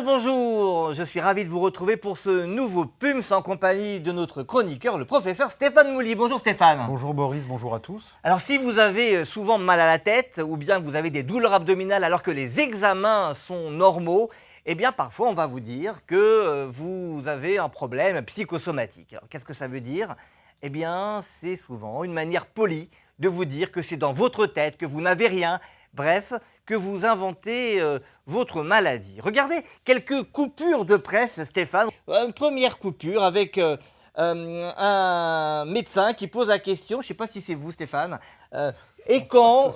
bonjour, je suis ravi de vous retrouver pour ce nouveau PUMS en compagnie de notre chroniqueur, le professeur Stéphane Mouly. Bonjour Stéphane. Bonjour Boris, bonjour à tous. Alors si vous avez souvent mal à la tête ou bien que vous avez des douleurs abdominales alors que les examens sont normaux, eh bien parfois on va vous dire que vous avez un problème psychosomatique. Alors qu'est-ce que ça veut dire? Eh bien c'est souvent une manière polie de vous dire que c'est dans votre tête, que vous n'avez rien. Bref, que vous inventez votre maladie. Regardez quelques coupures de presse, Stéphane. Une première coupure avec un médecin qui pose la question, je ne sais pas si c'est vous, Stéphane, et quand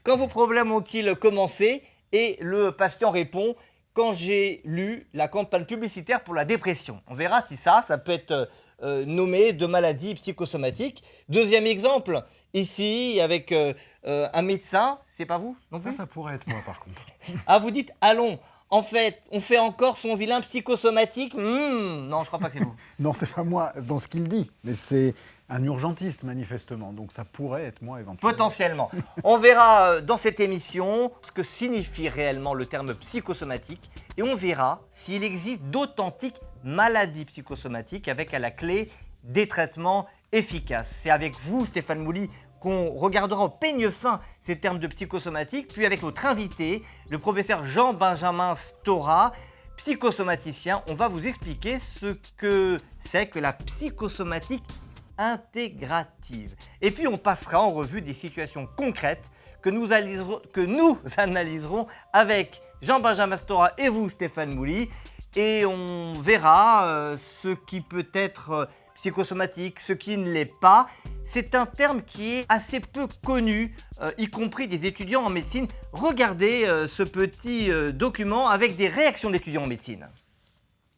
vos problèmes ont-ils commencé? Et le patient répond, quand j'ai lu la campagne publicitaire pour la dépression. On verra si ça peut être nommé de maladie psychosomatique. Deuxième exemple, ici, avec un médecin, c'est pas vous non plus? Ça pourrait être moi par contre. Ah, vous dites, allons, en fait, on fait encore son vilain psychosomatique. Non, je crois pas que c'est vous. Non, c'est pas moi dans ce qu'il dit, mais c'est un urgentiste manifestement, donc ça pourrait être moi éventuellement. Potentiellement. On verra dans cette émission ce que signifie réellement le terme psychosomatique et on verra s'il existe d'authentiques maladies psychosomatiques avec à la clé des traitements efficaces. C'est avec vous, Stéphane Mouly, qu'on regardera au peigne fin ces termes de psychosomatique, puis avec notre invité, le professeur Jean-Benjamin Stora, psychosomaticien, on va vous expliquer ce que c'est que la psychosomatique intégrative. Et puis on passera en revue des situations concrètes que nous analyserons avec Jean-Benjamin Stora et vous, Stéphane Mouly, et on verra ce qui peut être psychosomatique, ce qui ne l'est pas. C'est un terme qui est assez peu connu, y compris des étudiants en médecine. Regardez ce petit document avec des réactions d'étudiants en médecine.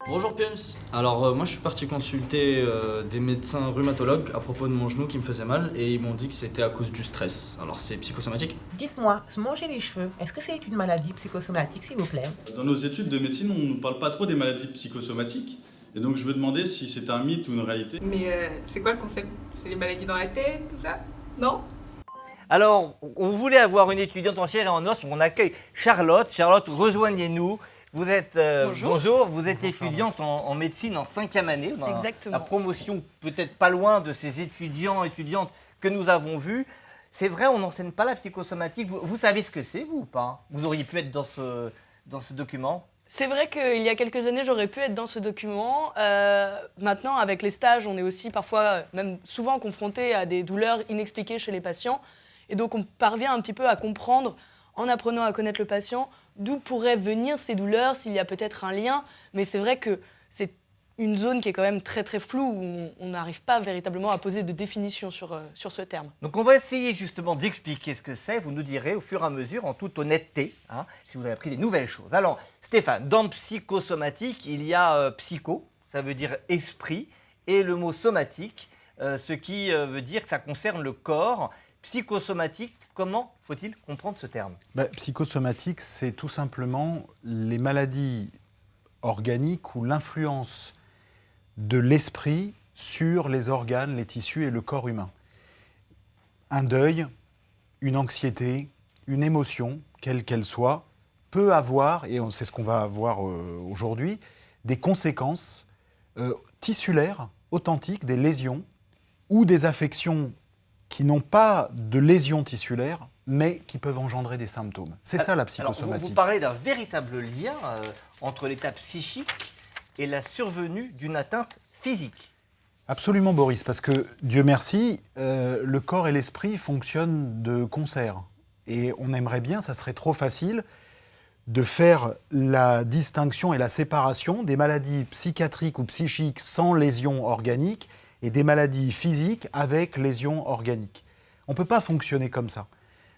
Bonjour PUMS. Alors moi je suis parti consulter des médecins rhumatologues à propos de mon genou qui me faisait mal et ils m'ont dit que c'était à cause du stress. Alors c'est psychosomatique? Dites-moi, se manger les cheveux, est-ce que c'est une maladie psychosomatique, s'il vous plaît? Dans nos études de médecine, on ne parle pas trop des maladies psychosomatiques. Et donc je me demandais si c'était un mythe ou une réalité. Mais c'est quoi le concept? C'est les maladies dans la tête, tout ça? Non? Alors, on voulait avoir une étudiante en chair et en os, on accueille Charlotte. Charlotte, rejoignez-nous. Vous êtes, bonjour, vous êtes étudiante en médecine en 5e année. Exactement. La promotion peut-être pas loin de ces étudiantes que nous avons vus. C'est vrai, on n'enseigne pas la psychosomatique. Vous savez ce que c'est, vous, ou pas? Vous auriez pu être dans ce document? C'est vrai qu'il y a quelques années, j'aurais pu être dans ce document. Maintenant, avec les stages, on est aussi parfois, même souvent confronté à des douleurs inexpliquées chez les patients. Et donc, on parvient un petit peu à comprendre, en apprenant à connaître le patient, d'où pourraient venir ces douleurs, s'il y a peut-être un lien. Mais c'est vrai que c'est une zone qui est quand même très très floue, où on n'arrive pas véritablement à poser de définition sur ce terme. Donc on va essayer justement d'expliquer ce que c'est, vous nous direz au fur et à mesure, en toute honnêteté, si vous avez appris des nouvelles choses. Alors Stéphane, dans psychosomatique, il y a psycho, ça veut dire esprit, et le mot somatique, ce qui veut dire que ça concerne le corps. Psychosomatique, comment faut-il comprendre ce terme? Psychosomatique, c'est tout simplement les maladies organiques ou l'influence de l'esprit sur les organes, les tissus et le corps humain. Un deuil, une anxiété, une émotion, quelle qu'elle soit, peut avoir, et c'est ce qu'on va voir aujourd'hui, des conséquences tissulaires, authentiques, des lésions ou des affections qui n'ont pas de lésions tissulaires, mais qui peuvent engendrer des symptômes. C'est ça la psychosomatique. Alors, vous parlez d'un véritable lien entre l'état psychique et la survenue d'une atteinte physique. Absolument Boris, parce que Dieu merci, le corps et l'esprit fonctionnent de concert. Et on aimerait bien, ça serait trop facile, de faire la distinction et la séparation des maladies psychiatriques ou psychiques sans lésions organiques et des maladies physiques avec lésions organiques. On ne peut pas fonctionner comme ça.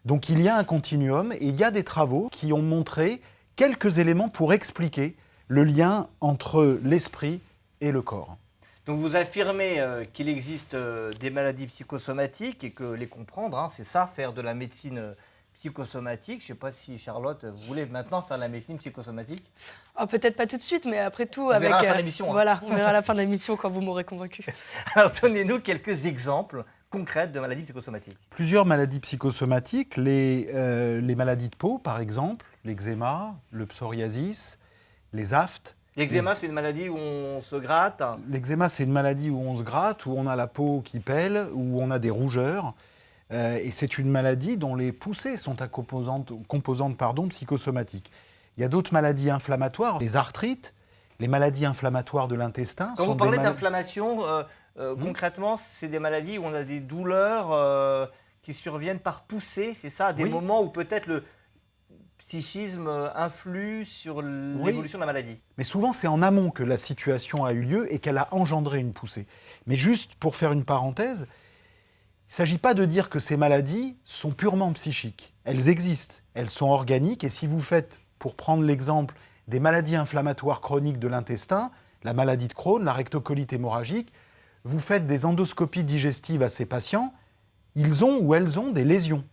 Donc il y a un continuum et il y a des travaux qui ont montré quelques éléments pour expliquer le lien entre l'esprit et le corps. Donc vous affirmez qu'il existe des maladies psychosomatiques et que les comprendre, c'est ça, faire de la médecine psychosomatique. Je ne sais pas si Charlotte, vous voulez maintenant faire de la médecine psychosomatique? Peut-être pas tout de suite, mais après tout, on verra à la fin de l'émission. Voilà, on verra à la fin de l'émission quand vous m'aurez convaincu. Alors donnez-nous quelques exemples concrètes de maladies psychosomatiques. Plusieurs maladies psychosomatiques, les maladies de peau par exemple, l'eczéma, le psoriasis, les aftes. L'eczéma, c'est une maladie où on se gratte. L'eczéma, c'est une maladie où on se gratte, où on a la peau qui pèle, où on a des rougeurs. Et c'est une maladie dont les poussées sont à composantes psychosomatiques. Il y a d'autres maladies inflammatoires, les arthrites, les maladies inflammatoires de l'intestin. Quand vous parlez d'inflammation, concrètement, c'est des maladies où on a des douleurs qui surviennent par poussée, c'est ça? Des moments où peut-être le psychisme influe sur l'évolution de la maladie. Mais souvent, c'est en amont que la situation a eu lieu et qu'elle a engendré une poussée. Mais juste pour faire une parenthèse, il ne s'agit pas de dire que ces maladies sont purement psychiques. Elles existent, elles sont organiques, et si vous faites, pour prendre l'exemple des maladies inflammatoires chroniques de l'intestin, la maladie de Crohn, la rectocolite hémorragique, vous faites des endoscopies digestives à ces patients, ils ont ou elles ont des lésions.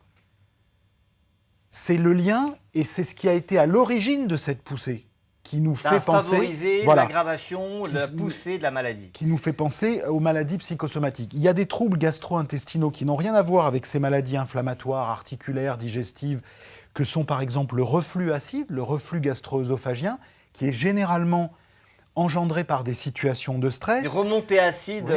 C'est le lien et c'est ce qui a été à l'origine de cette poussée qui nous fait penser... favoriser l'aggravation, la poussée de la maladie. Qui nous fait penser aux maladies psychosomatiques. Il y a des troubles gastro-intestinaux qui n'ont rien à voir avec ces maladies inflammatoires, articulaires, digestives, que sont par exemple le reflux acide, le reflux gastro-œsophagien, qui est généralement engendré par des situations de stress. Des remontées acides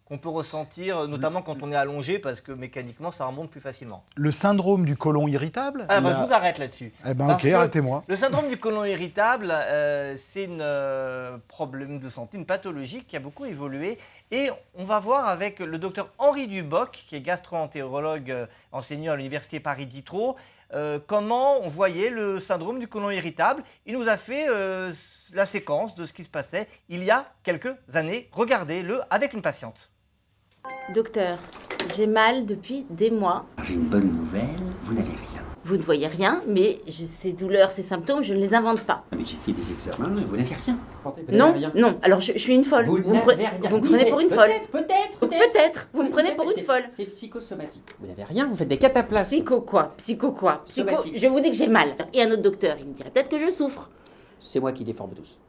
qu'on peut ressentir, notamment quand on est allongé, parce que mécaniquement, ça remonte plus facilement. Le syndrome du côlon irritable. Je vous arrête là-dessus. Ok, arrêtez-moi. Le syndrome du côlon irritable, c'est un problème de santé, une pathologie qui a beaucoup évolué. Et on va voir avec le docteur Henri Duboc, qui est gastro-entérologue enseignant à l'université Paris-Diderot, comment on voyait le syndrome du côlon irritable. Il nous a fait la séquence de ce qui se passait il y a quelques années. Regardez-le avec une patiente. Docteur, j'ai mal depuis des mois. J'ai une bonne nouvelle, vous n'avez rien. Vous ne voyez rien, mais ces douleurs, ces symptômes, je ne les invente pas. Mais j'ai fait des examens et vous n'avez rien. Non, alors je suis une folle. Vous me prenez pour une folle. Peut-être. Vous me prenez pour une folle. C'est psychosomatique. Vous n'avez rien, vous faites des cataplasmes. Psycho quoi? Somatique. Je vous dis que j'ai mal. Et un autre docteur, il me dirait peut-être que je souffre. C'est moi qui déforme tous.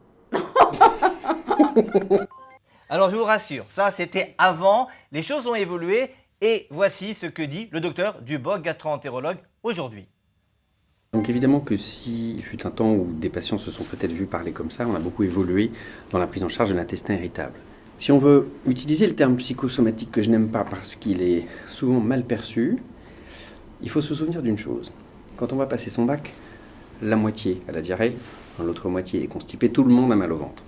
Alors je vous rassure, ça c'était avant, les choses ont évolué et voici ce que dit le docteur Duboc, gastro-entérologue, aujourd'hui. Donc évidemment que si fut un temps où des patients se sont peut-être vus parler comme ça, on a beaucoup évolué dans la prise en charge de l'intestin irritable. Si on veut utiliser le terme psychosomatique que je n'aime pas parce qu'il est souvent mal perçu, il faut se souvenir d'une chose. Quand on va passer son bac, la moitié a la diarrhée, l'autre moitié est constipée, tout le monde a mal au ventre.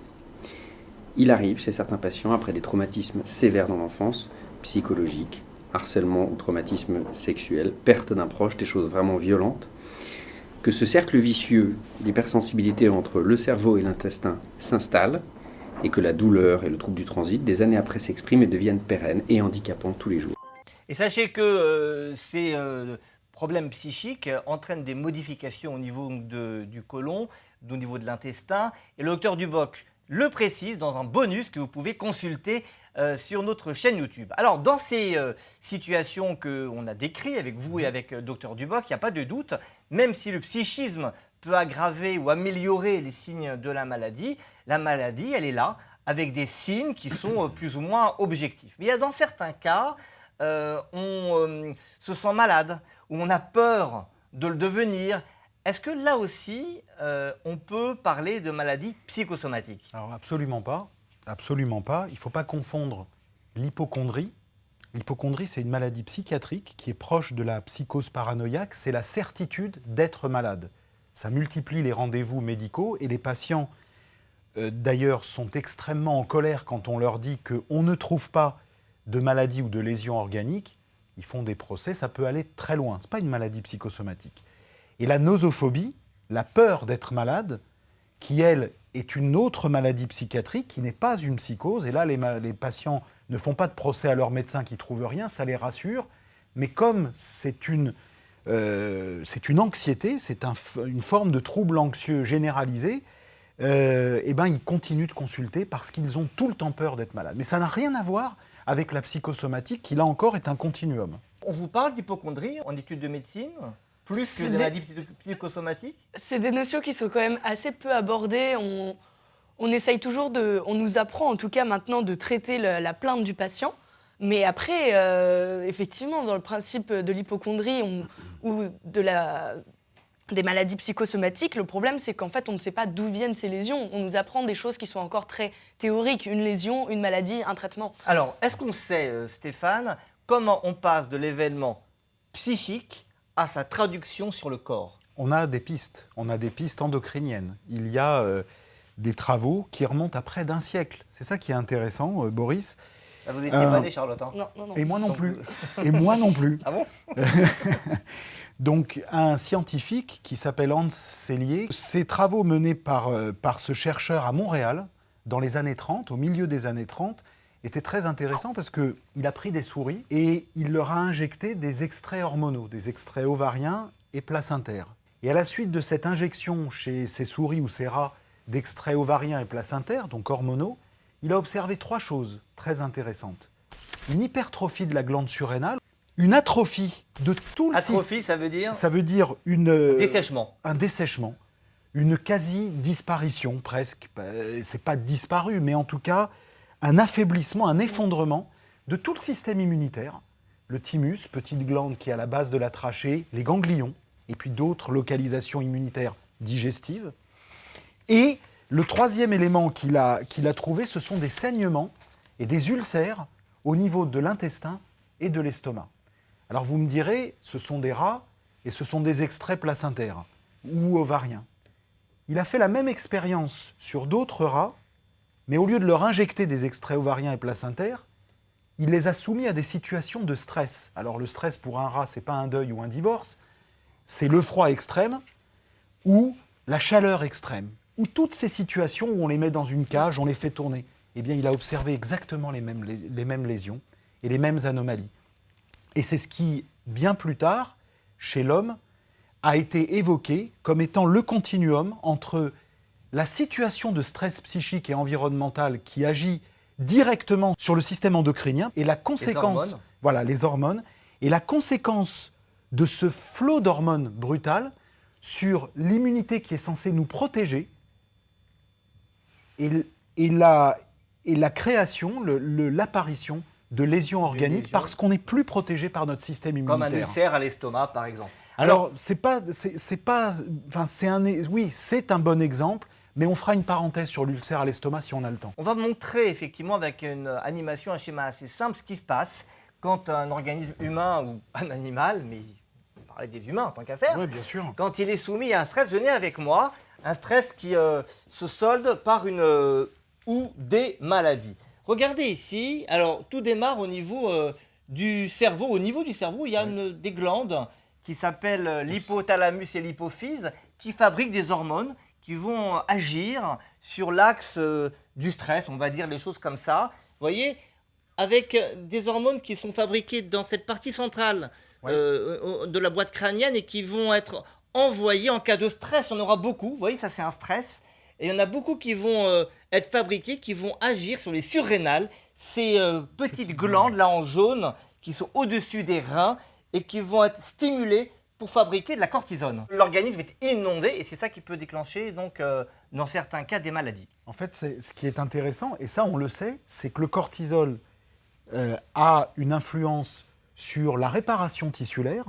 Il arrive chez certains patients, après des traumatismes sévères dans l'enfance, psychologiques, harcèlement ou traumatisme sexuel, perte d'un proche, des choses vraiment violentes, que ce cercle vicieux d'hypersensibilité entre le cerveau et l'intestin s'installe et que la douleur et le trouble du transit, des années après, s'expriment et deviennent pérennes et handicapants tous les jours. Et sachez que ces problèmes psychiques entraînent des modifications au niveau du côlon, au niveau de l'intestin. Et le docteur Duboc le précise dans un bonus que vous pouvez consulter sur notre chaîne YouTube. Alors, dans ces situations qu'on a décrites avec vous et avec Dr Duboc, il n'y a pas de doute, même si le psychisme peut aggraver ou améliorer les signes de la maladie, elle est là, avec des signes qui sont plus ou moins objectifs. Mais il y a dans certains cas, on se sent malade, ou on a peur de le devenir. Est-ce que là aussi, on peut parler de maladie psychosomatique? Alors absolument pas. Absolument pas. Il ne faut pas confondre l'hypocondrie. L'hypocondrie, c'est une maladie psychiatrique qui est proche de la psychose paranoïaque. C'est la certitude d'être malade. Ça multiplie les rendez-vous médicaux et les patients, d'ailleurs, sont extrêmement en colère quand on leur dit qu'on ne trouve pas de maladie ou de lésion organique. Ils font des procès, ça peut aller très loin. Ce n'est pas une maladie psychosomatique. Et la nosophobie, la peur d'être malade, qui, elle, est une autre maladie psychiatrique, qui n'est pas une psychose. Et là, les patients ne font pas de procès à leur médecin qui ne trouve rien, ça les rassure. Mais comme c'est une anxiété, c'est une forme de trouble anxieux généralisé, ils continuent de consulter parce qu'ils ont tout le temps peur d'être malades. Mais ça n'a rien à voir avec la psychosomatique, qui là encore est un continuum. On vous parle d'hypocondrie en études de médecine ? Plus que des maladies psychosomatiques? C'est des notions qui sont quand même assez peu abordées. On essaye toujours on nous apprend en tout cas maintenant de traiter la plainte du patient. Mais après, effectivement, dans le principe de l'hypocondrie ou de des maladies psychosomatiques, le problème c'est qu'en fait on ne sait pas d'où viennent ces lésions. On nous apprend des choses qui sont encore très théoriques, une lésion, une maladie, un traitement. Alors, est-ce qu'on sait, Stéphane, comment on passe de l'événement psychique à sa traduction sur le corps? On a des pistes endocriniennes. Il y a des travaux qui remontent à près d'un siècle. C'est ça qui est intéressant, Boris. Ah, vous étiez pas né, Charlotte, hein? Non. Et moi non plus. Et moi non plus. Ah bon? Donc, un scientifique qui s'appelle Hans Selye, ses travaux menés par ce chercheur à Montréal, dans les années 30, au milieu des années 30, étaient très intéressants parce qu'il a pris des souris et il leur a injecté des extraits hormonaux, des extraits ovariens et placentaires. Et à la suite de cette injection chez ces souris ou ces rats d'extraits ovariens et placentaires, donc hormonaux, il a observé 3 choses très intéressantes. Une hypertrophie de la glande surrénale, une atrophie de tout le système. Atrophie, ça veut dire? Ça veut dire Dessèchement. un dessèchement, une quasi-disparition presque. C'est pas disparu, mais en tout cas, un affaiblissement, un effondrement de tout le système immunitaire. Le thymus, petite glande qui est à la base de la trachée, les ganglions, et puis d'autres localisations immunitaires digestives. Et le 3e élément qu'il a trouvé, ce sont des saignements et des ulcères au niveau de l'intestin et de l'estomac. Alors vous me direz, ce sont des rats et ce sont des extraits placentaires ou ovariens. Il a fait la même expérience sur d'autres rats, mais au lieu de leur injecter des extraits ovariens et placentaires, il les a soumis à des situations de stress. Alors le stress pour un rat, ce n'est pas un deuil ou un divorce, c'est le froid extrême ou la chaleur extrême, ou toutes ces situations où on les met dans une cage, on les fait tourner. Eh bien, il a observé exactement les mêmes lésions et les mêmes anomalies. Et c'est ce qui, bien plus tard, chez l'homme, a été évoqué comme étant le continuum entre la situation de stress psychique et environnemental qui agit directement sur le système endocrinien et la conséquence, les hormones, et la conséquence de ce flot d'hormones brutales sur l'immunité qui est censée nous protéger et la création, l'apparition de lésions organiques parce qu'on n'est plus protégé par notre système immunitaire. Comme un ulcère à l'estomac, par exemple. Alors c'est un bon exemple, mais on fera une parenthèse sur l'ulcère à l'estomac si on a le temps. On va montrer effectivement avec une animation, un schéma assez simple, ce qui se passe quand un organisme humain ou un animal, mais on parlait des humains tant qu'à faire, oui, bien sûr. Quand il est soumis à un stress, venez avec moi, un stress qui se solde par une ou des maladies. Regardez ici, alors tout démarre au niveau du cerveau. Au niveau du cerveau, il y a des glandes qui s'appellent l'hypothalamus et l'hypophyse qui fabriquent des hormones qui vont agir sur l'axe du stress, on va dire les choses comme ça. Vous voyez, avec des hormones qui sont fabriquées dans cette partie centrale de la boîte crânienne et qui vont être envoyées en cas de stress. On aura beaucoup, vous voyez, ça c'est un stress. Et il y en a beaucoup qui vont être fabriqués, qui vont agir sur les surrénales, ces petites glandes là en jaune qui sont au-dessus des reins et qui vont être stimulées pour fabriquer de la cortisone. L'organisme est inondé et c'est ça qui peut déclencher, donc, dans certains cas, des maladies. En fait, ce qui est intéressant, et ça on le sait, c'est que le cortisol a une influence sur la réparation tissulaire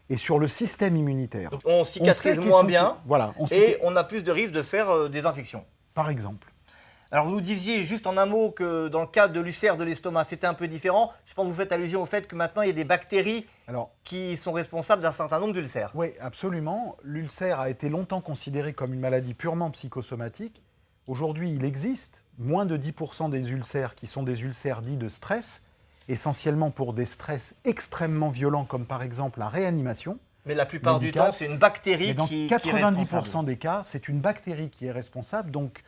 et sur le système immunitaire. Donc, on cicatrise moins bien et on a plus de risques de faire des infections. Par exemple. Alors, vous disiez juste en un mot que dans le cas de l'ulcère de l'estomac, c'était un peu différent. Je pense que vous faites allusion au fait que maintenant, il y a des bactéries qui sont responsables d'un certain nombre d'ulcères. Oui, absolument. L'ulcère a été longtemps considéré comme une maladie purement psychosomatique. Aujourd'hui, il existe moins de 10% des ulcères qui sont des ulcères dits de stress, essentiellement pour des stress extrêmement violents, comme par exemple la réanimation. Mais la plupart du temps, c'est une bactérie qui est responsable. Dans 90% des cas, c'est une bactérie qui est responsable. Donc,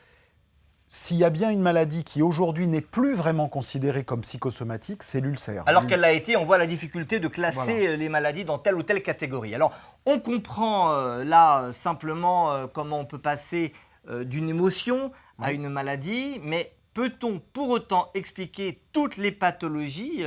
s'il y a bien une maladie qui aujourd'hui n'est plus vraiment considérée comme psychosomatique, c'est l'ulcère. Alors qu'elle l'a été, on voit la difficulté de classer les maladies dans telle ou telle catégorie. Alors, on comprend là simplement comment on peut passer d'une émotion à une maladie, mais peut-on pour autant expliquer toutes les pathologies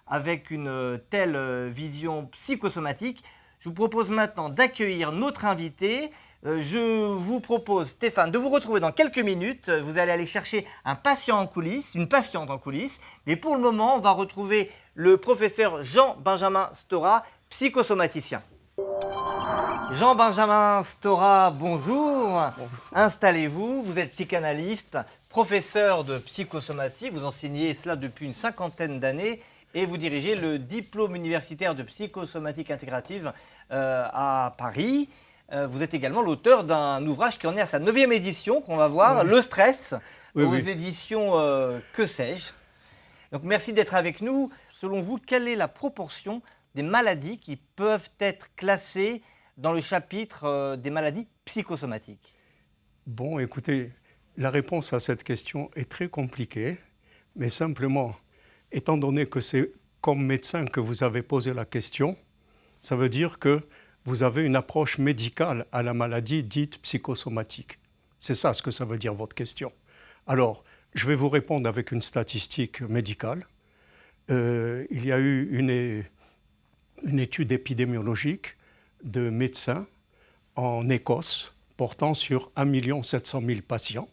avec une telle vision psychosomatique? Je vous propose maintenant d'accueillir notre invité. Je vous propose, Stéphane, de vous retrouver dans quelques minutes. Vous allez aller chercher un patient en coulisses, une patiente en coulisses. Mais pour le moment, on va retrouver le professeur Jean-Benjamin Stora, psychosomaticien. Jean-Benjamin Stora, bonjour. Installez-vous, vous êtes psychanalyste, professeur de psychosomatique, vous enseignez cela depuis une 50aine d'années et vous dirigez le diplôme universitaire de psychosomatique intégrative à Paris. Vous êtes également l'auteur d'un ouvrage qui en est à sa 9e édition, qu'on va voir, Le stress, aux éditions Que sais-je. Donc merci d'être avec nous. Selon vous, quelle est la proportion des maladies qui peuvent être classées dans le chapitre des maladies psychosomatiques? Bon, écoutez, la réponse à cette question est très compliquée, mais simplement, étant donné que c'est comme médecin que vous avez posé la question, ça veut dire que vous avez une approche médicale à la maladie dite psychosomatique. C'est ça ce que ça veut dire, votre question. Alors, je vais vous répondre avec une statistique médicale. Il y a eu une étude épidémiologique de médecins en Écosse portant sur 1 700 000 patients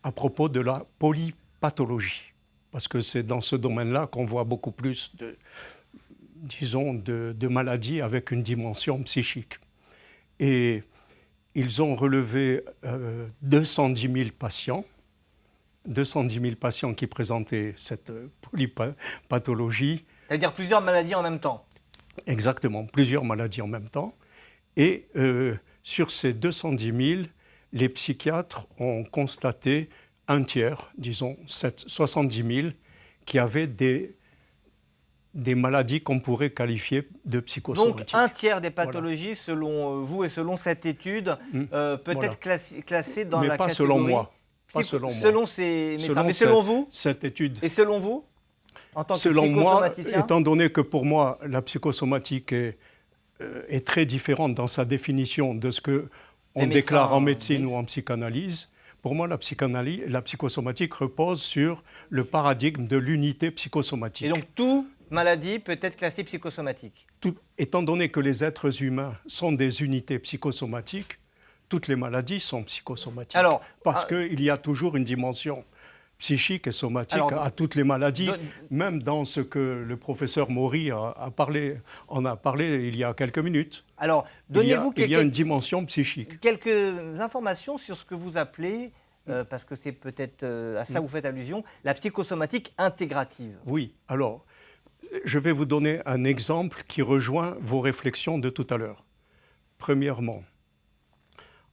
à propos de la polypathologie. Parce que c'est dans ce domaine-là qu'on voit beaucoup plus de maladies avec une dimension psychique. Et ils ont relevé 210 000 patients, 210 000 patients qui présentaient cette polypathologie. C'est-à-dire plusieurs maladies en même temps? Exactement, plusieurs maladies en même temps. Et sur ces 210 000, les psychiatres ont constaté un tiers, disons 70 000, qui avaient des maladies qu'on pourrait qualifier de psychosomatiques. Donc un tiers des pathologies, selon vous et selon cette étude, peut être classée dans la catégorie... Mais pas selon moi. Pas selon moi. Selon ces médecins. Mais selon vous? Cette étude. Et selon vous? En tant que selon moi, psychosomaticien? étant donné que pour moi, la psychosomatique est très différente dans sa définition de ce qu'on déclare en médecine ou en psychanalyse, pour moi, la psychosomatique repose sur le paradigme de l'unité psychosomatique. Et donc, toute maladie peut être classée psychosomatique? Étant donné que les êtres humains sont des unités psychosomatiques, toutes les maladies sont psychosomatiques. Alors, parce qu'il y a toujours une dimension psychique et somatique à toutes les maladies, même dans ce que le professeur Maury en a parlé il y a quelques minutes. Alors, donnez-vous il y a une dimension psychique. Quelques informations sur ce que vous appelez, parce que c'est peut-être à ça que vous faites allusion, la psychosomatique intégrative. Oui, alors, je vais vous donner un exemple qui rejoint vos réflexions de tout à l'heure. Premièrement,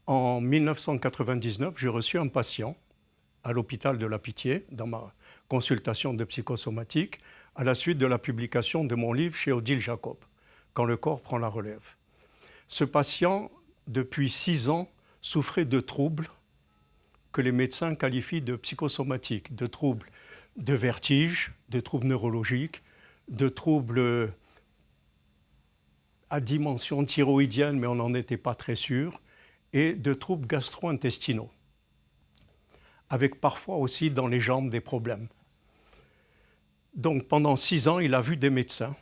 en 1999, j'ai reçu un patient à l'hôpital de la Pitié, dans ma consultation de psychosomatique, à la suite de la publication de mon livre chez Odile Jacob, Quand le corps prend la relève. Ce patient, depuis 6 ans, souffrait de troubles que les médecins qualifient de psychosomatiques, de troubles de vertige, de troubles neurologiques, de troubles à dimension thyroïdienne, mais on n'en était pas très sûr, et de troubles gastro-intestinaux, avec parfois aussi dans les jambes des problèmes. Donc pendant 6 ans, il a vu des médecins.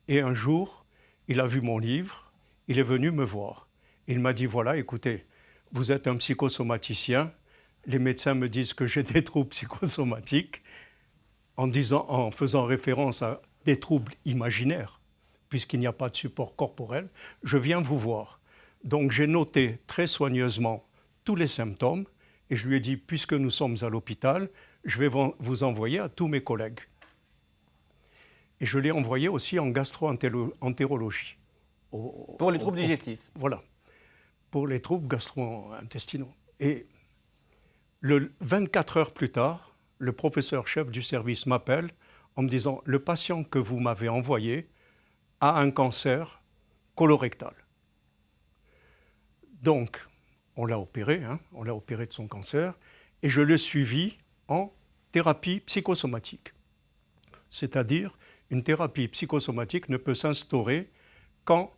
Et un jour, il a vu mon livre, il est venu me voir. Il m'a dit, voilà, écoutez, vous êtes un psychosomaticien, les médecins me disent que j'ai des troubles psychosomatiques, en faisant référence à des troubles imaginaires, puisqu'il n'y a pas de support corporel, je viens vous voir. Donc j'ai noté très soigneusement tous les symptômes, et je lui ai dit, puisque nous sommes à l'hôpital, je vais vous envoyer à tous mes collègues. Et je l'ai envoyé aussi en gastro-entérologie. Pour les troubles digestifs. Voilà, pour les troubles gastro-intestinaux. Et 24 heures plus tard, le professeur-chef du service m'appelle en me disant, le patient que vous m'avez envoyé a un cancer colorectal. Donc, on l'a opéré de son cancer, et je l'ai suivi en thérapie psychosomatique. C'est-à-dire, une thérapie psychosomatique ne peut s'instaurer qu'en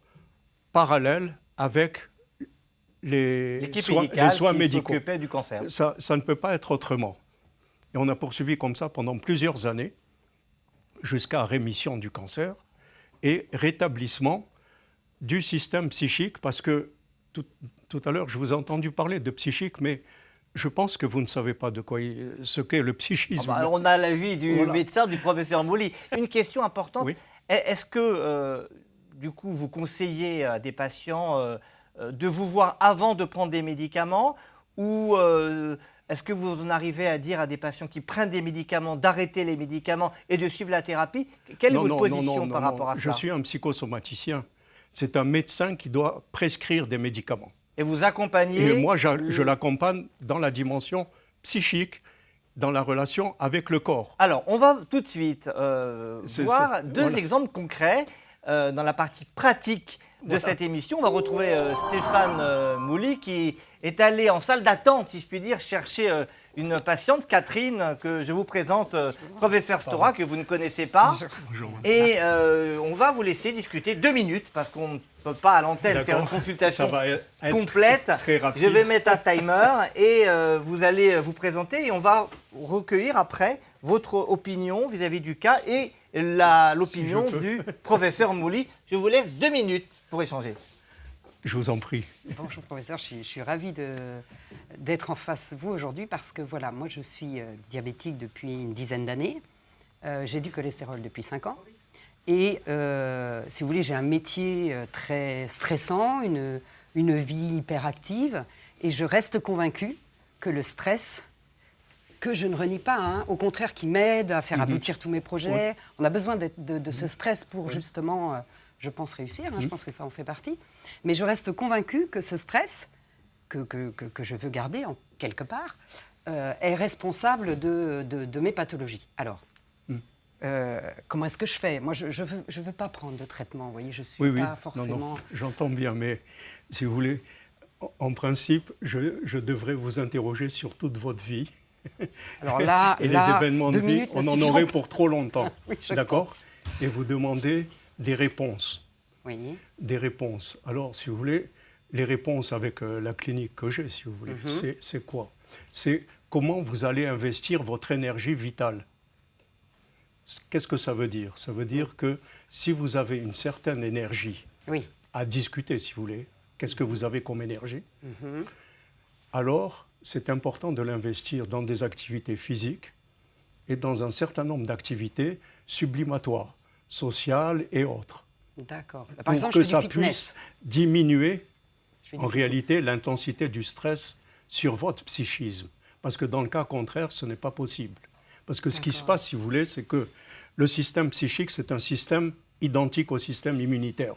parallèle avec les soins médicaux. Du cancer. Ça ne peut pas être autrement. Et on a poursuivi comme ça pendant plusieurs années, jusqu'à rémission du cancer et rétablissement du système psychique, parce que tout à l'heure, je vous ai entendu parler de psychique, mais je pense que vous ne savez pas ce qu'est le psychisme. Alors on a l'avis du médecin, du professeur Maury. Une question importante, est-ce que du coup, vous conseillez à des patients de vous voir avant de prendre des médicaments ou est-ce que vous en arrivez à dire à des patients qui prennent des médicaments d'arrêter les médicaments et de suivre la thérapie? Quelle est votre position par rapport à ça? Je suis un psychosomaticien. C'est un médecin qui doit prescrire des médicaments. Et vous accompagnez? Et moi, je l'accompagne dans la dimension psychique, dans la relation avec le corps. Alors, on va tout de suite voir deux exemples concrets dans la partie pratique de cette émission. On va retrouver Stéphane Mouly qui est allé en salle d'attente, si je puis dire, chercher une patiente, Catherine, que je vous présente, professeur Stora, que vous ne connaissez pas. Bonjour. Et on va vous laisser discuter 2 minutes, parce qu'on ne peut pas à l'antenne faire une consultation complète. Très rapide. Je vais mettre un timer et vous allez vous présenter et on va recueillir après votre opinion vis-à-vis du cas et l'opinion du professeur Mouly. Je vous laisse 2 minutes pour échanger. Je vous en prie. Bonjour professeur, je suis ravie d'être en face de vous aujourd'hui parce que voilà, moi je suis diabétique depuis une dizaine d'années. J'ai du cholestérol depuis 5 ans. Et si vous voulez, j'ai un métier très stressant, une vie hyperactive. Et je reste convaincue que le stress, que je ne renie pas, hein, au contraire, qui m'aide à faire aboutir tous mes projets. Oui. On a besoin de ce stress pour justement, je pense, réussir. Hein, je pense que ça en fait partie. Mais je reste convaincue que ce stress, que je veux garder en quelque part, est responsable de mes pathologies. Alors, comment est-ce que je fais? Moi, je veux pas prendre de traitement, vous voyez, je suis pas forcément... Non, j'entends bien, mais si vous voulez, en principe, je devrais vous interroger sur toute votre vie. Alors là, et les événements de vie, on en aurait pour trop longtemps, oui, d'accord? Et vous demandez des réponses. Oui. Des réponses. Alors, si vous voulez, les réponses avec la clinique que j'ai, si vous voulez, c'est quoi? C'est comment vous allez investir votre énergie vitale. Qu'est-ce que ça veut dire? Ça veut dire que si vous avez une certaine énergie à discuter, si vous voulez, qu'est-ce que vous avez comme énergie? Alors, c'est important de l'investir dans des activités physiques et dans un certain nombre d'activités sublimatoires, sociales et autres. D'accord. Par exemple, que ça puisse diminuer, en réalité, l'intensité du stress sur votre psychisme. Parce que dans le cas contraire, ce n'est pas possible. Parce que ce qui se passe, si vous voulez, c'est que le système psychique, c'est un système identique au système immunitaire.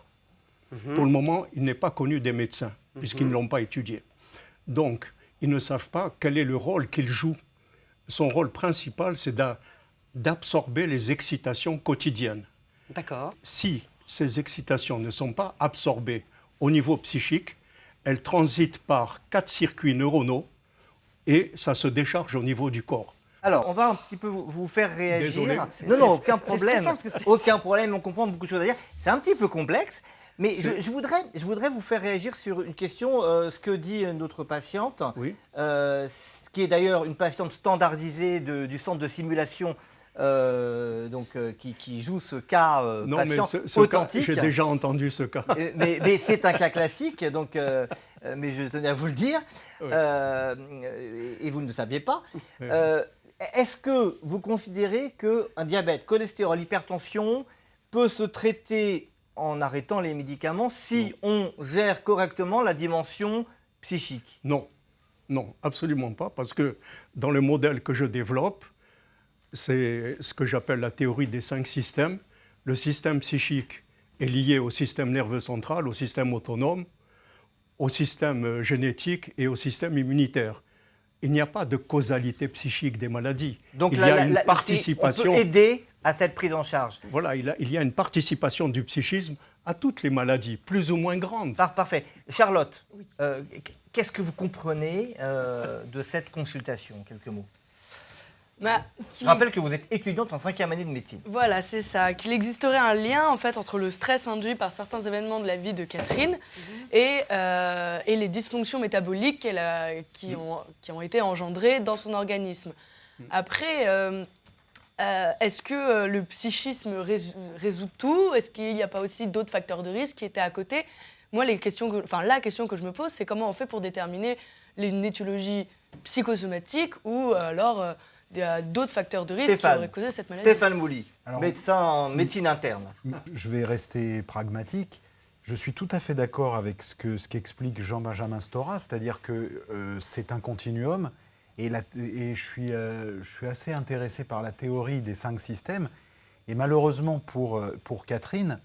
Pour le moment, il n'est pas connu des médecins, puisqu'ils ne l'ont pas étudié. Donc, ils ne savent pas quel est le rôle qu'il joue. Son rôle principal, c'est d'absorber les excitations quotidiennes. D'accord. Si ces excitations ne sont pas absorbées au niveau psychique, elles transitent par 4 circuits neuronaux et ça se décharge au niveau du corps. Alors, on va un petit peu vous faire réagir. Désolé. Non, aucun problème. Aucun problème, on comprend beaucoup de choses à dire. C'est un petit peu complexe, mais je voudrais vous faire réagir sur une question, ce que dit notre patiente, qui est d'ailleurs une patiente standardisée du centre de simulation, qui joue ce cas patient authentique. J'ai déjà entendu ce cas. Mais c'est un cas classique, donc, mais je tenais à vous le dire, et vous ne le saviez pas. Est-ce que vous considérez qu'un diabète, cholestérol, hypertension peut se traiter en arrêtant les médicaments si on gère correctement la dimension psychique? Non, absolument pas, parce que dans le modèle que je développe, c'est ce que j'appelle la théorie des 5 systèmes. Le système psychique est lié au système nerveux central, au système autonome, au système génétique et au système immunitaire. Il n'y a pas de causalité psychique des maladies. Donc il y a une participation. On peut aider à cette prise en charge. Voilà, il y a une participation du psychisme à toutes les maladies, plus ou moins grandes. Parfait. Charlotte, qu'est-ce que vous comprenez de cette consultation? Quelques mots. Je rappelle que vous êtes étudiante en 5e année de médecine. Voilà, c'est ça. Qu'il existerait un lien en fait entre le stress induit par certains événements de la vie de Catherine et les dysfonctions métaboliques qui ont été engendrées dans son organisme. Après, est-ce que le psychisme résout tout? Est-ce qu'il n'y a pas aussi d'autres facteurs de risque qui étaient à côté? Moi, la question que je me pose, c'est comment on fait pour déterminer une étiologie psychosomatique ou alors y a d'autres facteurs de risque Stéphane. qui auraient causé cette maladie. Stéphane Mouly, Alors, médecin en médecine interne. Je vais rester pragmatique. Je suis tout à fait d'accord avec ce qu'explique Jean-Benjamin Stora, c'est-à-dire que c'est un continuum et je suis assez intéressé par la théorie des 5 systèmes. Et malheureusement pour Catherine,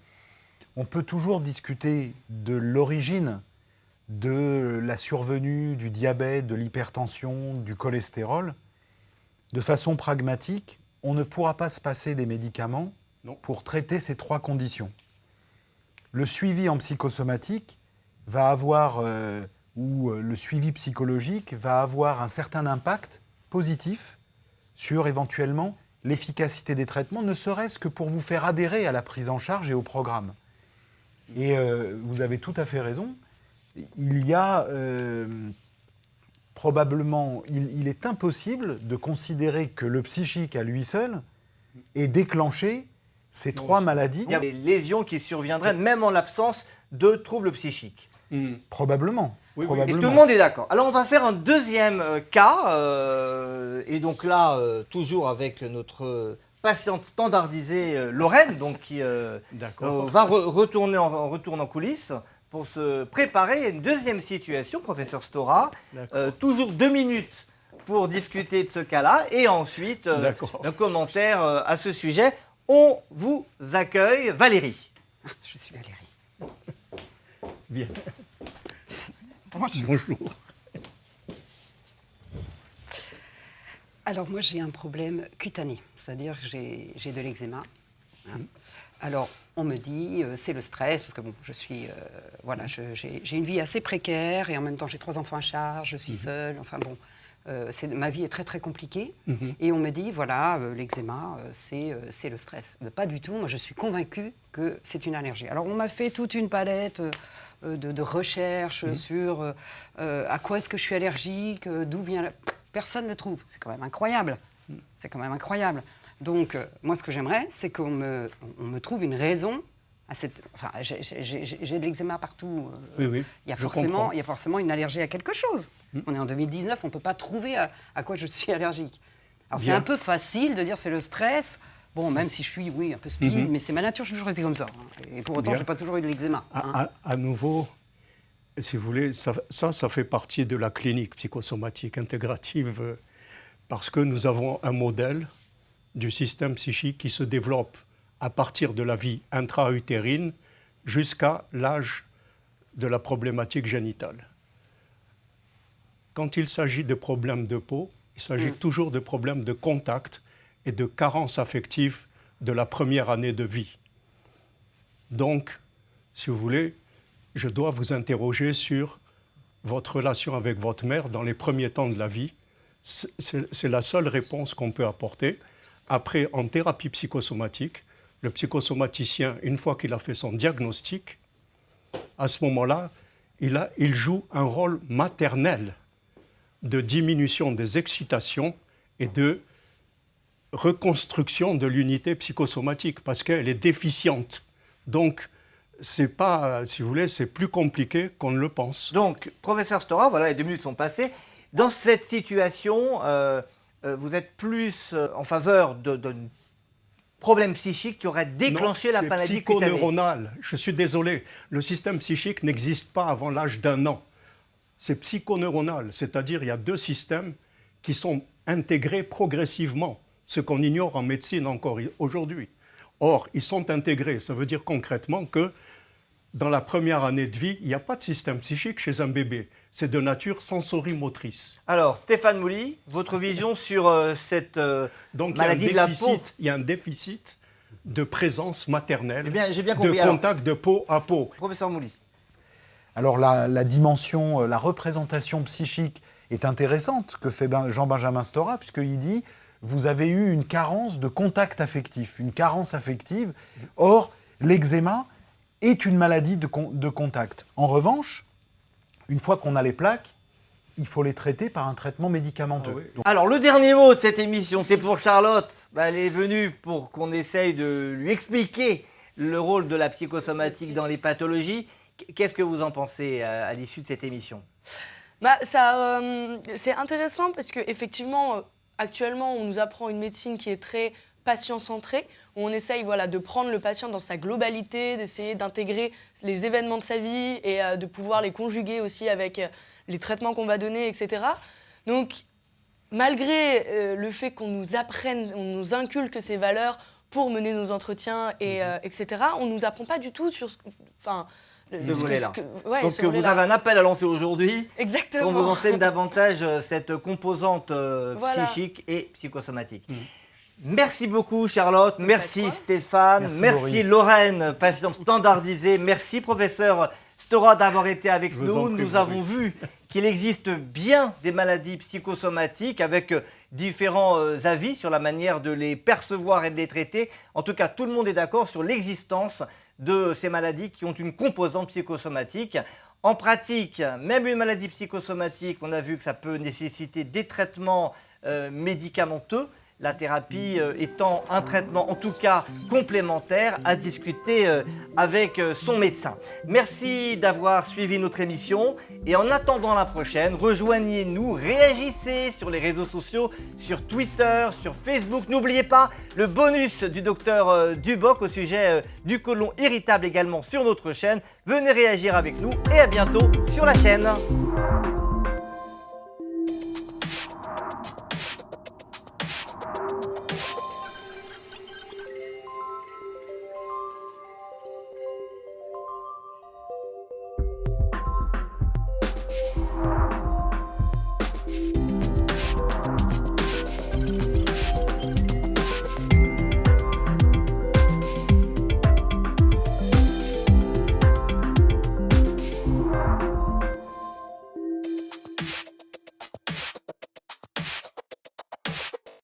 on peut toujours discuter de l'origine de la survenue du diabète, de l'hypertension, du cholestérol. De façon pragmatique, on ne pourra pas se passer des médicaments pour traiter ces 3 conditions. Le suivi en psychosomatique va avoir, ou le suivi psychologique va avoir un certain impact positif sur éventuellement l'efficacité des traitements, ne serait-ce que pour vous faire adhérer à la prise en charge et au programme. Et vous avez tout à fait raison. Il y a probablement, il est impossible de considérer que le psychique à lui seul ait déclenché ces 3 maladies. Il y a des lésions qui surviendraient même en l'absence de troubles psychiques. Probablement. Et probablement. tout le monde est d'accord. Alors on va faire un deuxième cas, et donc là, toujours avec notre patiente standardisée Lorraine, donc qui va retourner en coulisses pour se préparer à une deuxième situation, professeur Stora. Toujours 2 minutes pour discuter de ce cas-là, et ensuite un commentaire à ce sujet. On vous accueille, Valérie. Je suis Valérie. Bien. Bonjour. Alors moi j'ai un problème cutané, c'est-à-dire que j'ai de l'eczéma. Hein. Alors on me dit c'est le stress parce que bon je suis j'ai une vie assez précaire et en même temps j'ai 3 enfants à charge, je suis seule, enfin bon. Ma vie est très très compliquée et on me dit voilà l'eczéma c'est le stress. Mais pas du tout, moi je suis convaincue que c'est une allergie. Alors on m'a fait toute une palette de recherches sur à quoi est-ce que je suis allergique, d'où vient personne ne le trouve. C'est quand même incroyable. C'est quand même incroyable. Donc moi ce que j'aimerais c'est qu'on me trouve une raison. Enfin, j'ai de l'eczéma partout. Oui, il y a forcément une allergie à quelque chose. On est en 2019, on ne peut pas trouver à quoi je suis allergique. Alors c'est un peu facile de dire c'est le stress. Bon, même si je suis, un peu speed, mais c'est ma nature, j'ai toujours été comme ça. Et pour autant, je n'ai pas toujours eu de l'eczéma. À nouveau, si vous voulez, ça fait partie de la clinique psychosomatique intégrative parce que nous avons un modèle du système psychique qui se développe à partir de la vie intra-utérine jusqu'à l'âge de la problématique génitale. Quand il s'agit de problèmes de peau, il s'agit toujours de problèmes de contact et de carence affective de la première année de vie. Donc, si vous voulez, je dois vous interroger sur votre relation avec votre mère dans les premiers temps de la vie. C'est la seule réponse qu'on peut apporter. Après, en thérapie psychosomatique, le psychosomaticien, une fois qu'il a fait son diagnostic, à ce moment-là, il joue un rôle maternel de diminution des excitations et de reconstruction de l'unité psychosomatique parce qu'elle est déficiente. Donc, c'est pas, si vous voulez, c'est plus compliqué qu'on ne le pense. Donc, professeur Stora, voilà, les 2 minutes sont passées. Dans cette situation, vous êtes plus en faveur d'un problème psychique qui aurait déclenché la maladie cutanée. C'est psychoneuronal. Je suis désolé, le système psychique n'existe pas avant l'âge d'1 an. C'est psychoneuronal, c'est-à-dire il y a 2 systèmes qui sont intégrés progressivement, ce qu'on ignore en médecine encore aujourd'hui. Or, ils sont intégrés, ça veut dire concrètement que dans la première année de vie, il n'y a pas de système psychique chez un bébé. C'est de nature sensorimotrice. Alors, Stéphane Mouly, votre vision sur cette maladie de la peau? Il y a un déficit de présence maternelle, j'ai bien compris. de contact de peau à peau. Professeur Mouly. Alors la dimension, la représentation psychique est intéressante que fait Jean-Benjamin Stora, puisqu'il dit « vous avez eu une carence de contact affectif, une carence affective ». Or, l'eczéma est une maladie de contact. En revanche, une fois qu'on a les plaques, il faut les traiter par un traitement médicamenteux. Ah oui. Donc, alors, le dernier mot de cette émission, c'est pour Charlotte. Elle est venue pour qu'on essaye de lui expliquer le rôle de la psychosomatique dans les pathologies. Qu'est-ce que vous en pensez à l'issue de cette émission? C'est intéressant parce qu'effectivement, actuellement, on nous apprend une médecine qui est très patient-centrée, où on essaye de prendre le patient dans sa globalité, d'essayer d'intégrer les événements de sa vie et de pouvoir les conjuguer aussi avec les traitements qu'on va donner, etc. Donc, malgré le fait qu'on nous apprenne, on nous inculque ces valeurs pour mener nos entretiens, etc., on ne nous apprend pas du tout sur ce volet-là. Ouais, donc vous avez un appel à lancer aujourd'hui. Exactement. Qu'on vous enseigne davantage cette composante psychique et psychosomatique. Merci beaucoup Charlotte, merci Stéphane, merci Lorraine, patiente standardisée, merci professeur Stora d'avoir été avec nous. Nous avons vu qu'il existe bien des maladies psychosomatiques avec différents avis sur la manière de les percevoir et de les traiter. En tout cas, tout le monde est d'accord sur l'existence de ces maladies qui ont une composante psychosomatique. En pratique, même une maladie psychosomatique, on a vu que ça peut nécessiter des traitements médicamenteux. La thérapie étant un traitement, en tout cas complémentaire, à discuter avec son médecin. Merci d'avoir suivi notre émission et en attendant la prochaine, rejoignez-nous, réagissez sur les réseaux sociaux, sur Twitter, sur Facebook. N'oubliez pas le bonus du docteur Duboc au sujet du côlon irritable également sur notre chaîne. Venez réagir avec nous et à bientôt sur la chaîne.